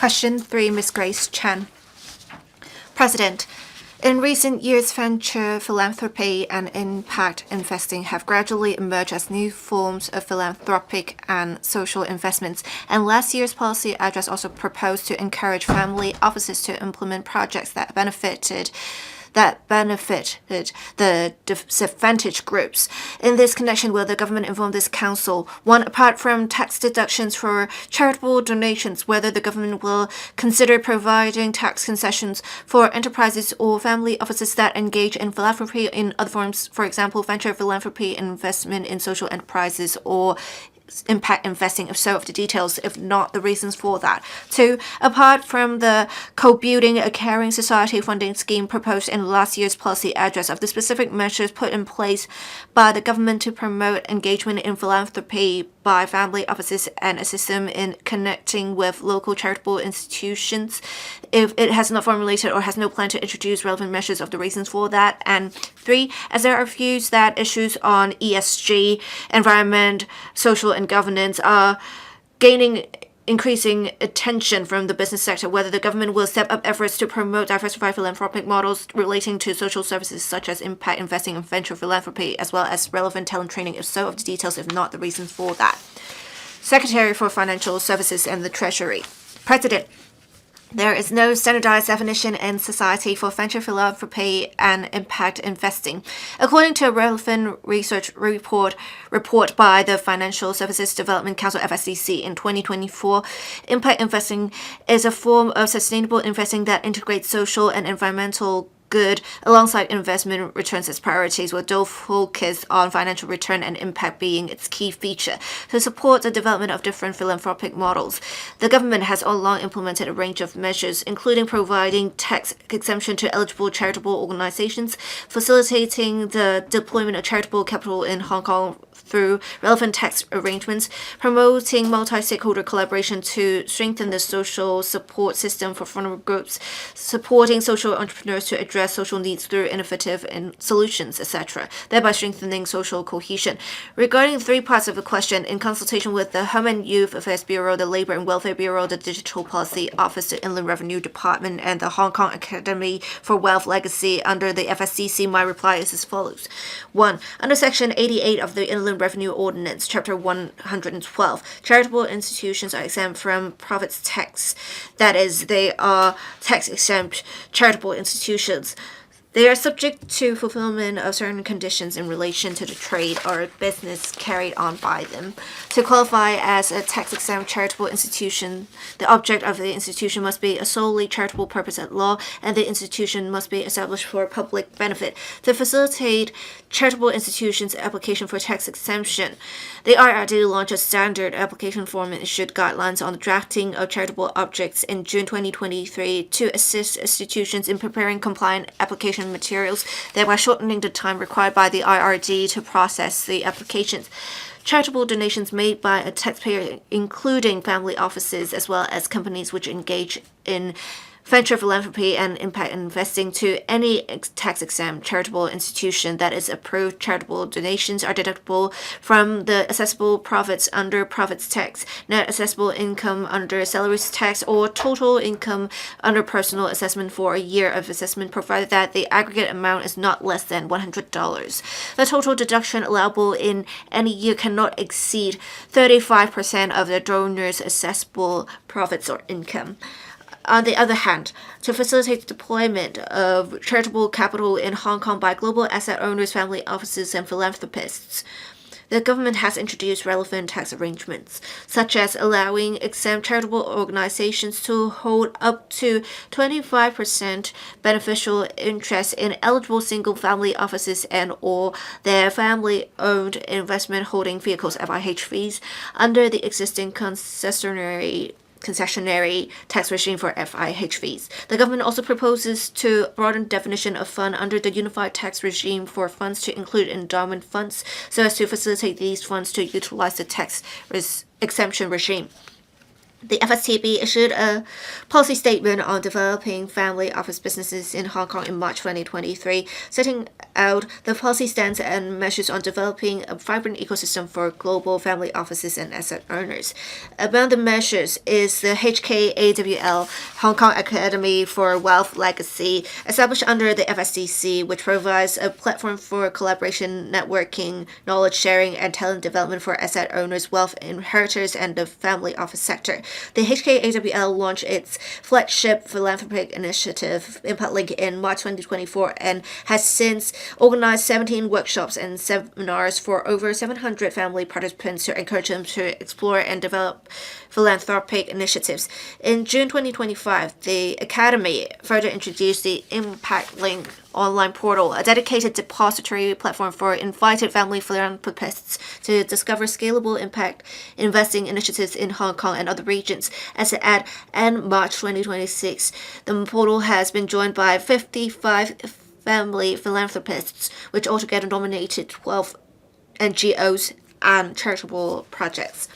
Question 3, Ms. Grace Chan. President, in recent years, venture philanthropy and impact investing have gradually emerged as new forms of philanthropic and social investments, and last year's policy address also proposed to encourage family offices to implement projects that benefited the disadvantaged groups. In this connection, will the government inform this council, one, apart from tax deductions for charitable donations, whether the government will consider providing tax concessions for enterprises or family offices that engage in philanthropy in other forms, for example, venture philanthropy, investment in social enterprises, or impact investing? If so, of the details, if not, the reasons for that. 2. Apart from the co-building a caring society funding scheme proposed in last year's policy address, of the specific measures put in place by the government to promote engagement in philanthropy by family offices and assist them in connecting with local charitable institutions, if it has not formulated or has no plan to introduce relevant measures, of the reasons for that. And 3, as there are views that issues on ESG, environment, social and governance are gaining increasing attention from the business sector, whether the government will step up efforts to promote diversified philanthropic models relating to social services such as impact investing and venture philanthropy, as well as relevant talent training. If so, of the details, if not, the reasons for that. Secretary for Financial Services and the Treasury. President, there is no standardized definition in society for venture philanthropy and impact investing. According to a relevant research report by the Financial Services Development Council (FSDC) in 2024, impact investing is a form of sustainable investing that integrates social and environmental good alongside investment returns as priorities, with dual focus on financial return and impact being its key feature. To support the development of different philanthropic models, the government has all along implemented a range of measures, including providing tax exemption to eligible charitable organizations, facilitating the deployment of charitable capital in Hong Kong through relevant tax arrangements, promoting multi-stakeholder collaboration to strengthen the social support system for vulnerable groups, supporting social entrepreneurs to address social needs through innovative solutions, etc., thereby strengthening social cohesion. Regarding 3 parts of the question, in consultation with the Home and Youth Affairs Bureau, the Labor and Welfare Bureau, the Digital Policy Office, the Inland Revenue Department, and the Hong Kong Academy for Wealth Legacy under the FSCC, my reply is as follows. 1. Under Section 88 of the Inland Revenue Ordinance, Chapter 112, charitable institutions are exempt from profits tax. That is, they are tax-exempt charitable institutions. They are subject to fulfillment of certain conditions in relation to the trade or business carried on by them. To qualify as a tax-exempt charitable institution, the object of the institution must be a solely charitable purpose at law, and the institution must be established for public benefit. To facilitate charitable institutions' application for tax exemption, the IRD launched a standard application form and issued guidelines on the drafting of charitable objects in June 2023 to assist institutions in preparing compliant application materials, thereby shortening the time required by the IRD to process the applications. Charitable donations made by a taxpayer, including family offices as well as companies which engage in venture philanthropy and impact investing to any tax-exempt charitable institution that is approved, charitable donations are deductible from the assessable profits under profits tax, net assessable income under salaries tax, or total income under personal assessment for a year of assessment, provided that the aggregate amount is not less than $100. The total deduction allowable in any year cannot exceed 35% of the donor's assessable profits or income. On the other hand, to facilitate the deployment of charitable capital in Hong Kong by global asset owners, family offices, and philanthropists, the government has introduced relevant tax arrangements, such as allowing exempt charitable organizations to hold up to 25% beneficial interest in eligible single-family offices and/or their family-owned investment holding vehicles (FIHVs) under the existing concessionary tax regime for FIHVs. The government also proposes to broaden definition of fund under the unified tax regime for funds to include endowment funds, so as to facilitate these funds to utilize the tax exemption regime. The FSTB issued a policy statement on developing family office businesses in Hong Kong in March 2023, setting out the policy stance and measures on developing a vibrant ecosystem for global family offices and asset owners. Among the measures is the HKAWL, Hong Kong Academy for Wealth Legacy, established under the FSDC, which provides a platform for collaboration, networking, knowledge sharing, and talent development for asset owners, wealth inheritors, and the family office sector. The HKAWL launched its flagship philanthropic initiative, Impact Link, in March 2024 and has since organized 17 workshops and seminars for over 700 family participants to encourage them to explore and develop philanthropic initiatives. In June 2025, the Academy further introduced the Impact Link online portal, a dedicated depository platform for invited family philanthropists to discover scalable impact investing initiatives in Hong Kong and other regions. As at end March 2026, the portal has been joined by 55 family philanthropists, which altogether nominated 12 NGOs and charitable projects.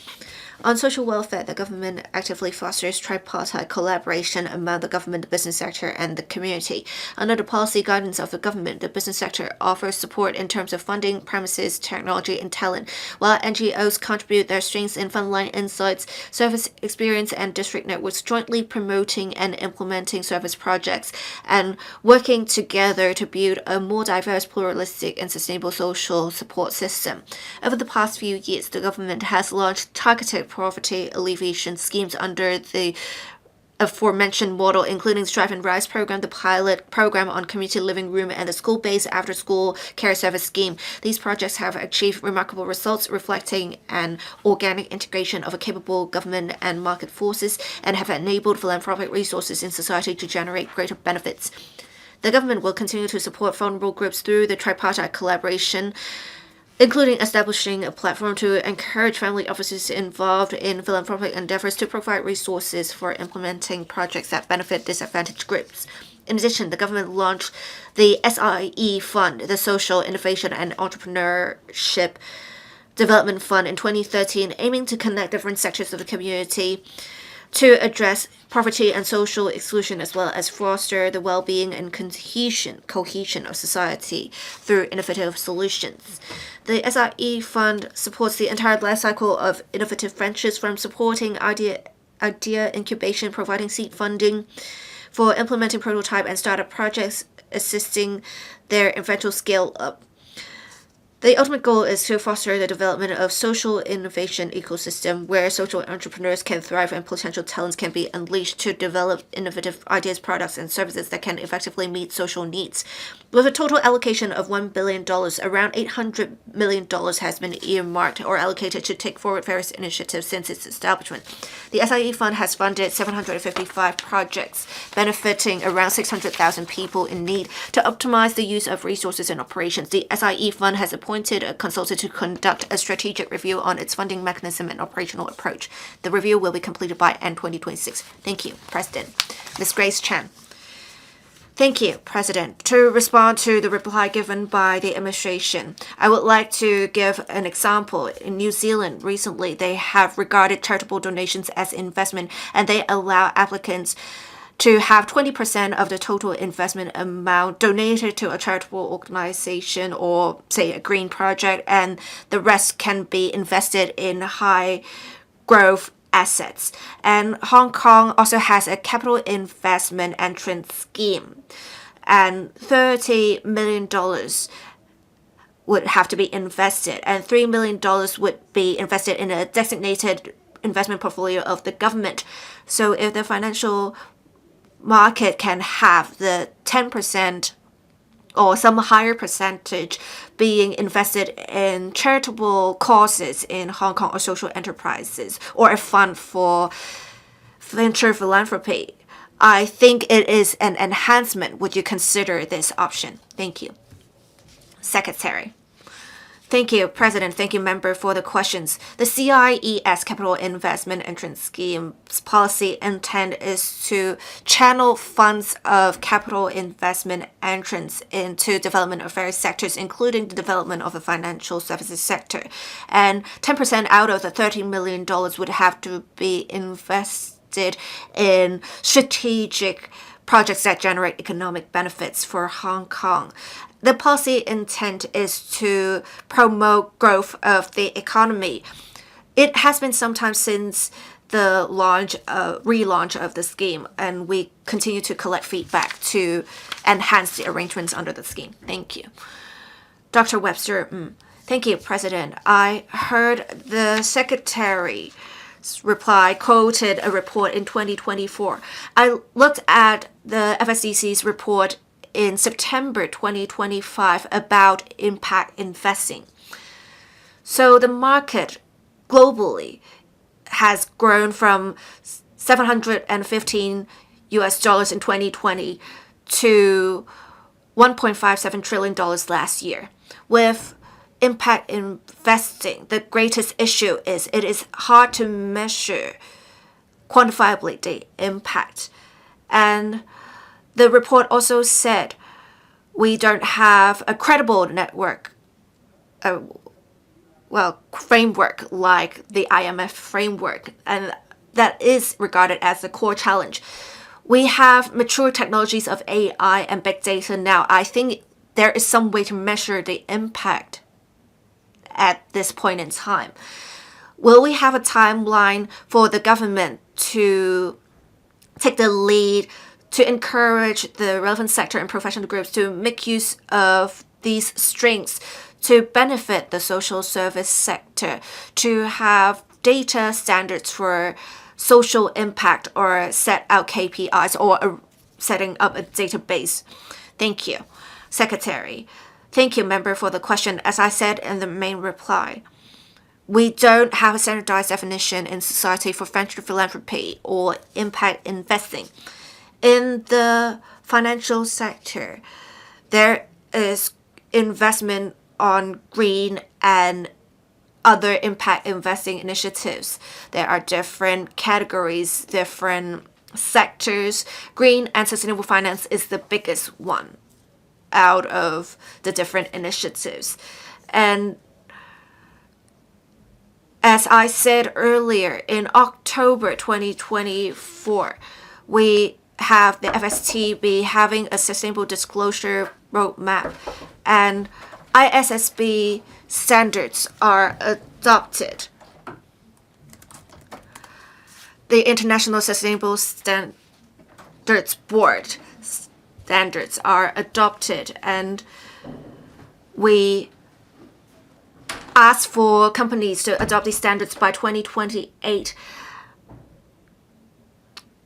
On social welfare, the government actively fosters tripartite collaboration among the government, the business sector, and the community. Under the policy guidance of the government, the business sector offers support in terms of funding, premises, technology, and talent, while NGOs contribute their strengths in frontline insights, service experience, and district networks, jointly promoting and implementing service projects and working together to build a more diverse, pluralistic, and sustainable social support system. Over the past few years, the government has launched targeted poverty alleviation schemes under the aforementioned model, including Strive and Rise program, the pilot program on community living room, and the school-based after-school care service scheme. These projects have achieved remarkable results, reflecting an organic integration of a capable government and market forces, and have enabled philanthropic resources in society to generate greater benefits. The government will continue to support vulnerable groups through the tripartite collaboration, including establishing a platform to encourage family offices involved in philanthropic endeavors to provide resources for implementing projects that benefit disadvantaged groups. In addition, the government launched the SIE Fund, the Social Innovation and Entrepreneurship Development Fund, in 2013, aiming to connect different sectors of the community to address poverty and social exclusion, as well as foster the well-being and cohesion of society through innovative solutions. The SIE Fund supports the entire life cycle of innovative ventures, from supporting idea incubation, providing seed funding for implementing prototype and startup projects, assisting their eventual scale-up. The ultimate goal is to foster the development of social innovation ecosystem where social entrepreneurs can thrive and potential talents can be unleashed to develop innovative ideas, products, and services that can effectively meet social needs. With a total allocation of $1 billion, around $800 million has been earmarked or allocated to take forward various initiatives since its establishment. The SIE Fund has funded 755 projects, benefiting around 600,000 people in need. To optimize the use of resources and operations, the SIE Fund has appointed a consultant to conduct a strategic review on its funding mechanism and operational approach. The review will be completed by end 2026. Thank you, President. Ms. Grace Chan. Thank you, President. To respond to the reply given by the administration, I would like to give an example. In New Zealand, recently, they have regarded charitable donations as investment, and they allow applicants to have 20% of the total investment amount donated to a charitable organization or, say, a green project, and the rest can be invested in high growth assets. And Hong Kong also has a capital investment entrance scheme, and $30 million would have to be invested, and $3 million would be invested in a designated investment portfolio of the government. So if the financial market can have the 10% or some higher percentage being invested in charitable causes in Hong Kong or social enterprises, or a fund for venture philanthropy, I think it is an enhancement. Would you consider this option? Thank you. Secretary. Thank you, President. Thank you, Member, for the questions. The CIES Capital Investment Entrance Scheme's policy intent is to channel funds of capital investment entrance into development of various sectors, including the development of the financial services sector. And 10% out of the $13 million would have to be invested in strategic projects that generate economic benefits for Hong Kong. The policy intent is to promote growth of the economy. It has been some time since the relaunch of the scheme, and we continue to collect feedback to enhance the arrangements under the scheme. Thank you. Dr. Webster, thank you, President. I heard the Secretary's reply quoted a report in 2024. I looked at the FSDC's report in September 2025 about impact investing. So the market globally has grown from $715 in 2020 to $1.57 trillion last year. With impact investing, the greatest issue is it is hard to measure quantifiably the impact. And the report also said we don't have a credible network, framework like the IMF framework, and that is regarded as the core challenge. We have mature technologies of AI and big data now. I think there is some way to measure the impact at this point in time. Will we have a timeline for the government to take the lead to encourage the relevant sector and professional groups to make use of these strengths to benefit the social service sector, to have data standards for social impact or set out KPIs or setting up a database? Thank you, Secretary. Thank you, Member, for the question. As I said in the main reply, we don't have a standardized definition in society for venture philanthropy or impact investing. In the financial sector, there is investment on green and other impact investing initiatives. There are different categories, different sectors. Green and sustainable finance is the biggest one out of the different initiatives. And as I said earlier, in October 2024, we have the FSTB having a sustainable disclosure roadmap, and ISSB standards are adopted. The International Sustainable Standards Board standards are adopted, and we ask for companies to adopt these standards by 2028.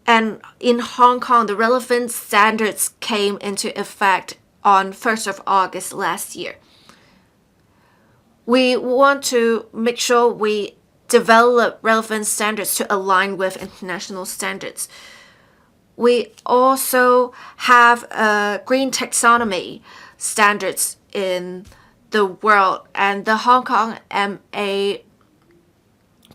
And in Hong Kong, the relevant standards came into effect on 1st of August last year. We want to make sure we develop relevant standards to align with international standards. We also have green taxonomy standards in the world, and the Hong Kong MA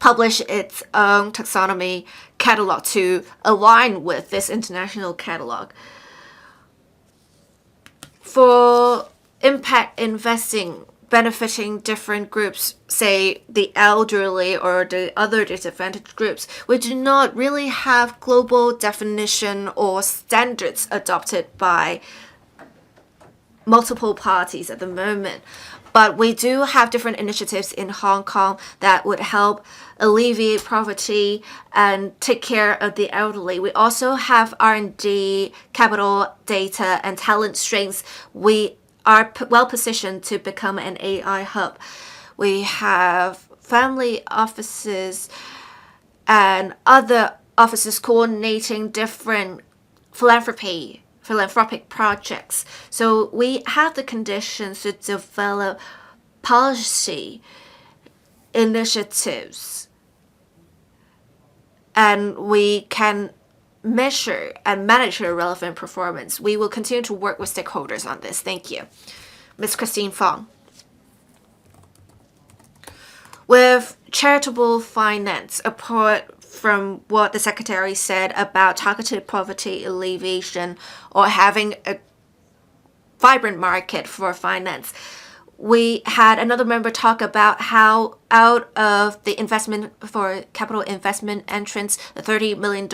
published its own taxonomy catalog to align with this international catalog. For impact investing benefiting different groups, say the elderly or the other disadvantaged groups, we do not really have global definition or standards adopted by multiple parties at the moment. But we do have different initiatives in Hong Kong that would help alleviate poverty and take care of the elderly. We also have R&D, capital, data, and talent strengths. We are well positioned to become an AI hub. We have family offices and other offices coordinating different philanthropic projects. So we have the conditions to develop policy initiatives, and we can measure and manage the relevant performance. We will continue to work with stakeholders on this. Thank you. Ms. Christine Fong. With charitable finance, apart from what the Secretary said about targeted poverty alleviation or having a vibrant market for finance, we had another member talk about how out of the investment for capital investment entrance, the $30 million,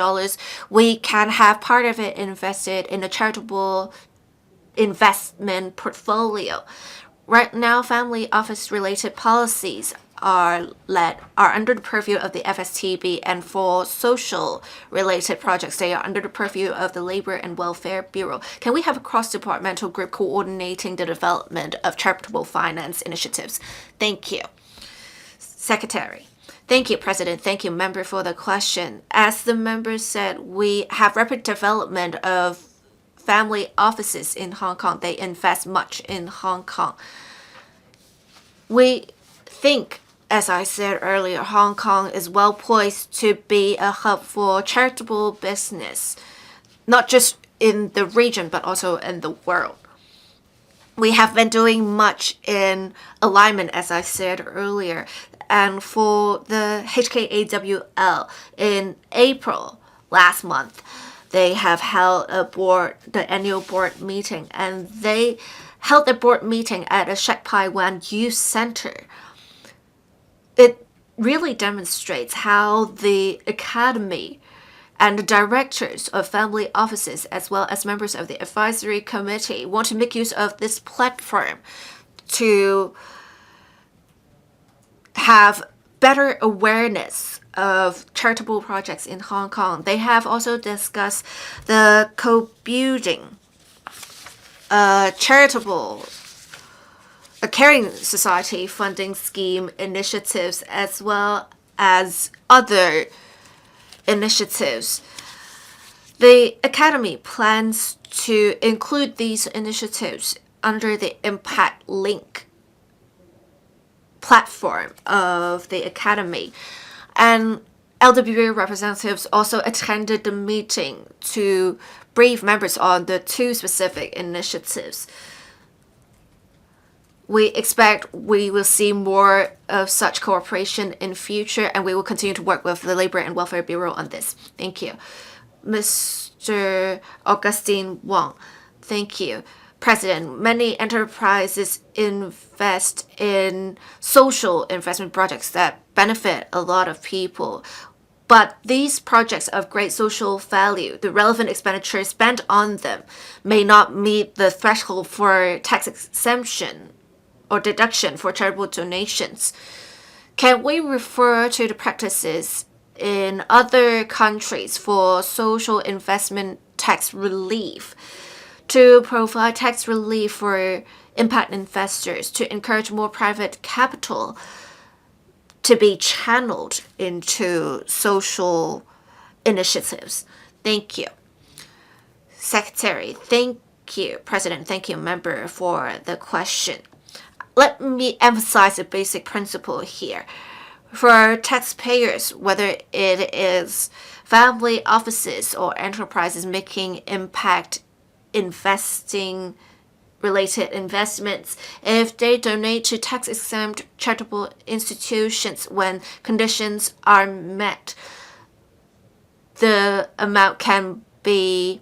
we can have part of it invested in a charitable investment portfolio. Right now, family office related policies are under the purview of the FSTB, and for social related projects, they are under the purview of the Labor and Welfare Bureau. Can we have a cross-departmental group coordinating the development of charitable finance initiatives? Thank you. Secretary. Thank you, President. Thank you, member, for the question. As the member said, we have rapid development of family offices in Hong Kong. They invest much in Hong Kong. We think, as I said earlier, Hong Kong is well poised to be a hub for charitable business, not just in the region, but also in the world. We have been doing much in alignment, as I said earlier. And for the HKAWL in April last month, they have held the annual board meeting, and they held the board meeting at a Shek Pai Wan Youth Center. It really demonstrates how the academy and the directors of family offices, as well as members of the advisory committee, want to make use of this platform to have better awareness of charitable projects in Hong Kong. They have also discussed the co-building charitable caring society funding scheme initiatives, as well as other initiatives. The Academy plans to include these initiatives under the Impact Link platform of the Academy. And LWA representatives also attended the meeting to brief members on the two specific initiatives. We expect we will see more of such cooperation in future, and we will continue to work with the Labor and Welfare Bureau on this. Thank you. Mr. Augustine Wong, thank you. President, many enterprises invest in social investment projects that benefit a lot of people. But these projects of great social value, the relevant expenditure spent on them, may not meet the threshold for tax exemption or deduction for charitable donations. Can we refer to the practices in other countries for social investment tax relief to provide tax relief for impact investors, to encourage more private capital to be channeled into social initiatives? Thank you. Secretary, thank you. President, thank you, member, for the question. Let me emphasize a basic principle here. For taxpayers, whether it is family offices or enterprises making impact investing related investments, if they donate to tax-exempt charitable institutions when conditions are met, the amount can be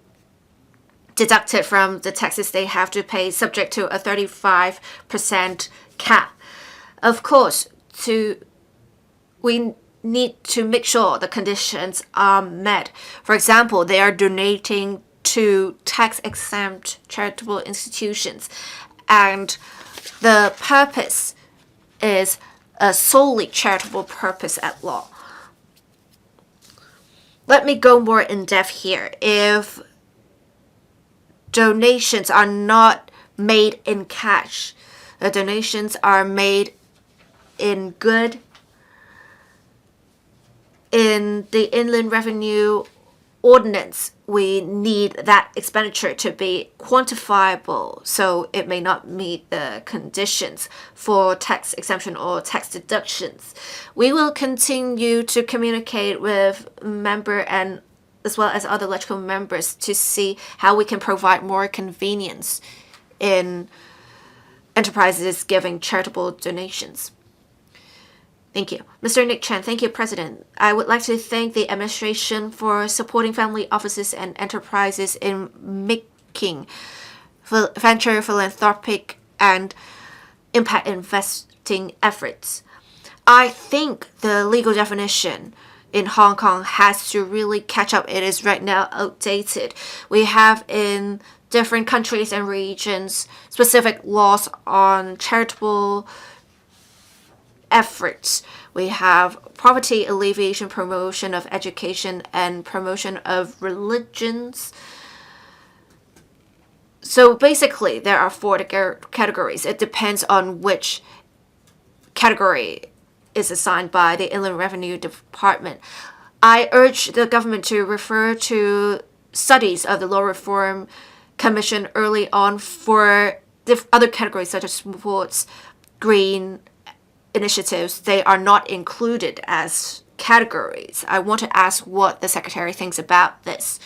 deducted from the taxes they have to pay, subject to a 35% cap. Of course, we need to make sure the conditions are met. For example, they are donating to tax-exempt charitable institutions, and the purpose is a solely charitable purpose at law. Let me go more in depth here. If donations are not made in cash, the donations are made in good, in the Inland Revenue Ordinance, we need that expenditure to be quantifiable, so it may not meet the conditions for tax exemption or tax deductions. We will continue to communicate with member and as well as other LegCo members to see how we can provide more convenience in enterprises giving charitable donations. Thank you. Mr. Nick Chan, thank you, President. I would like to thank the administration for supporting family offices and enterprises in making venture philanthropic and impact investing efforts. I think the legal definition in Hong Kong has to really catch up. It is right now outdated. We have in different countries and regions specific laws on charitable efforts. We have poverty alleviation, promotion of education, and promotion of religions. So basically, there are 4 categories. It depends on which category is assigned by the Inland Revenue Department. I urge the government to refer to studies of the Law Reform Commission early on for other categories such as sports, green initiatives. They are not included as categories. I want to ask what the Secretary thinks about this.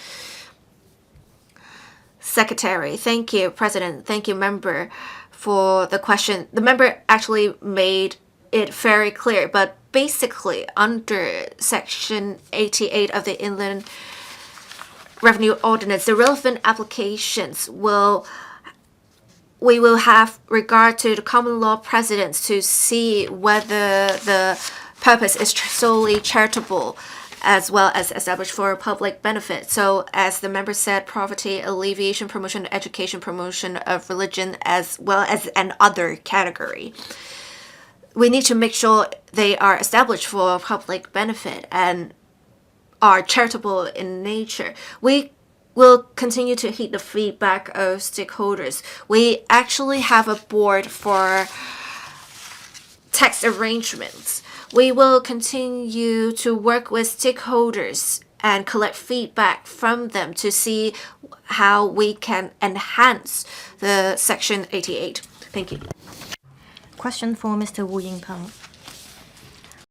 Secretary, thank you, President. Thank you, member, for the question. The member actually made it very clear, but basically under Section 88 of the Inland Revenue Ordinance, the relevant applications we will have regard to the common law precedents to see whether the purpose is solely charitable as well as established for public benefit. So as the member said, poverty alleviation, promotion of education, promotion of religion, as well as an other category. We need to make sure they are established for public benefit and are charitable in nature. We will continue to heed the feedback of stakeholders. We actually have a board for tax arrangements. We will continue to work with stakeholders and collect feedback from them to see how we can enhance the Section 88. Thank you. Question for Mr. Wu Yingpeng.